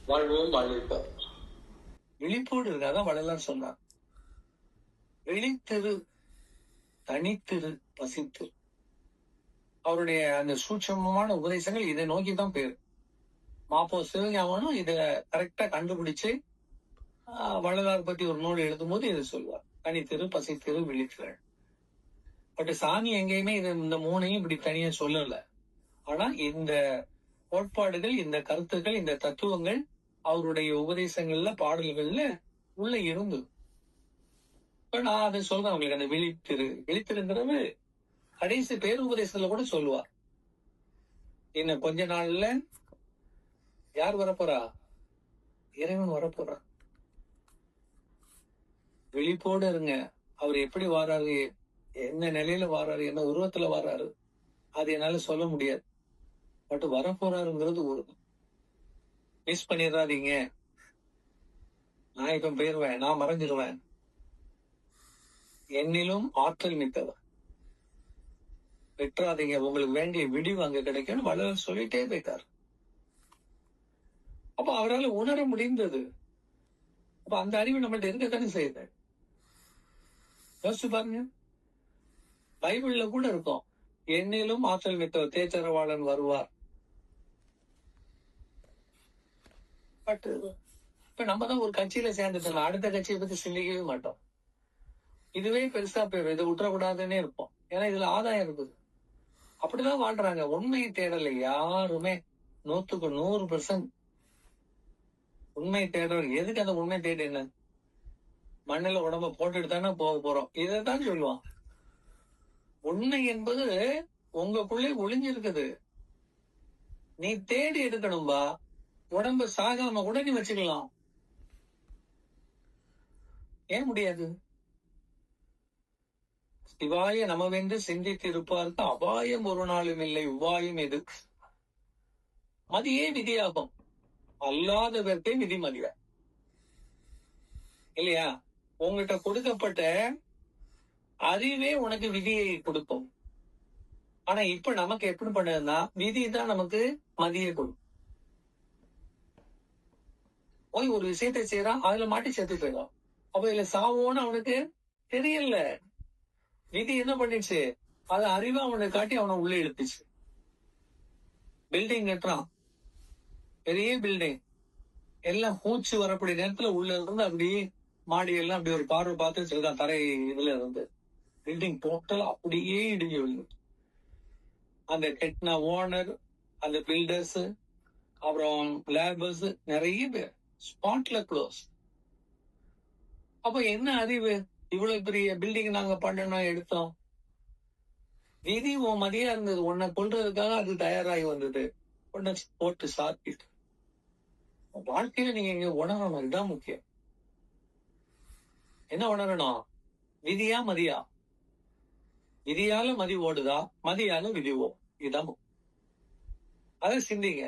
வாழ்வோம் வாழ்விப்போம். விழிப்போடு இருக்காதான் வள்ளலார் சொன்னார். விழித்திரு, தனித்திரு, பசித்திரு. அவருடைய அந்த சூட்சமமான உபதேசங்கள் இதை நோக்கிதான் பேரு. மாப்போ சிவஞானமும் இத கரெக்டா கண்டுபிடிச்சு வள்ளலார் பத்தி ஒரு நூல் எழுதும் போது இதை சொல்லுவார். தனித்திரு, பசித்திரு, விழித்திரு. பட் சாமி எங்கேயுமே இந்த மூணையும் இப்படி தனியா சொல்லல. ஆனா இந்த கோட்பாடுகள், இந்த கருத்துக்கள், இந்த தத்துவங்கள் அவருடைய உபதேசங்கள்ல, பாடல்கள்ல உள்ள இருந்து. இப்ப நான் அதை சொல்றேன் உங்களுக்கு. அந்த விழித்திருங்கிறது கடைசி பேருபதேசத்துல கூட சொல்லுவார். இன்னும் கொஞ்ச நாள்ல யார் வரப்போறா? இறைவன் வரப்போறா. விழிப்போடு இருங்க. அவர் எப்படி வாராரு, என்ன நிலையில வாராரு, என்ன உருவத்துல வாராரு, அது என்னால சொல்ல முடியாது. பட் வரப்போறாருங்கிறது ஒரு மிஸ் பண்ணிடாதீங்க. நான் இப்ப போயிருவேன், நான் மறைஞ்சிருவேன். என்னிலும் ஆற்றல் மிக்கவர். வெற்றாதீங்க, உங்களுக்கு வேண்டிய விடிவு அங்க கிடைக்கும் வள்ளலார் சொல்லிட்டே போயிட்டார். அப்ப அவரால் உணர முடிந்தது. அப்ப அந்த அறிவு நம்மள்ட்ட இருக்கத்தானே செய்யுது. யோசிச்சு பாருங்க. பைபிள்ல கூட இருக்கும், என்னிலும் ஆற்றல் மிக்கவர் தேச்சரவாளன் வருவார். பட் இப்ப நம்ம தான் ஒரு கட்சியில சேர்ந்துட்டோம், அடுத்த கட்சியை பத்தி சிந்திக்கவே மாட்டோம். இதுவே பெருசா போயிடும், இதை விட்டுறக்கூடாதுன்னே இருப்போம். ஏன்னா இதுல ஆதாயம் இருக்குது. அப்படிதான் வாழ்றாங்க. உண்மையை தேடலை யாருமே 100% உண்மை தேடுற. எதுக்கு அந்த உண்மை தேடு? என்ன மண்ணில உடம்ப போட்டுட்டு தானே போக போறோம், இதைத்தான் சொல்லுவான். உண்மை என்பது உங்களுக்குள்ளே ஒளிஞ்சிருக்குது, நீ தேடி எடுக்கணும்பா. உடம்பு சாகாம கூட நீ வச்சுக்கலாம். ஏன் முடியாது? சிவாய நமவென்று சிந்தித்து இருப்பாருக்கு அபாயம் ஒரு நாளும் இல்லை, உபாயம் எது? மதியே விதியாகும், அல்லாதவர்க்கே விதி மதிய இல்லையா? உங்ககிட்ட கொடுக்கப்பட்ட அறிவே உனக்கு விதியை கொடுக்கும். ஆனா இப்ப நமக்கு எப்படி பண்ணதுன்னா, விதி தான் நமக்கு மதியை கொடுக்கும். போய் ஒரு விஷயத்தை செய்யறான், அதுல மாட்டி செத்து போயிடும். அப்ப இதுல சாவோன்னு அவனுக்கு தெரியல. விதி என்ன பண்ணிடுச்சு, அது அறிவை அவனை காட்டி அவனை உள்ள இழுத்துச்சு. பில்டிங் கட்டுறான், பெரிய பில்டிங், எல்லாம் மூச்சு வரக்கூடிய நேரத்துல உள்ள இருந்து அப்படியே மாடி எல்லாம் அப்படி ஒரு பார்வை பார்த்து சொல்றான். தரை இதுல இருந்து பில்டிங் டோட்டல் அப்படியே இடிஞ்சு விழுந்து. அந்த கெட்டின ஓனர், அந்த பில்டர்ஸ், அப்புறம் லேபர்ஸ், நிறைய பேர் ஸ்பாட்ல க்ளோஸ். அப்ப என்ன அறிவு? இவ்வளவு பெரிய பில்டிங் நாங்க பண்ணணும், எடுத்தோம். விதி உன் மதியா இருந்தது, உன்னை கொள்றதுக்காக அது தயாராகி வந்தது, உன்னை போட்டு சாத்திட்டு. வாழ்க்கையில நீங்க இங்க உணரணும், இதுதான் முக்கியம். என்ன உணரணும்? விதியா மதியா? விதியால மதி ஓடுதா, மதியால விதி ஓடும், இதுதான். அதை சிந்திங்க.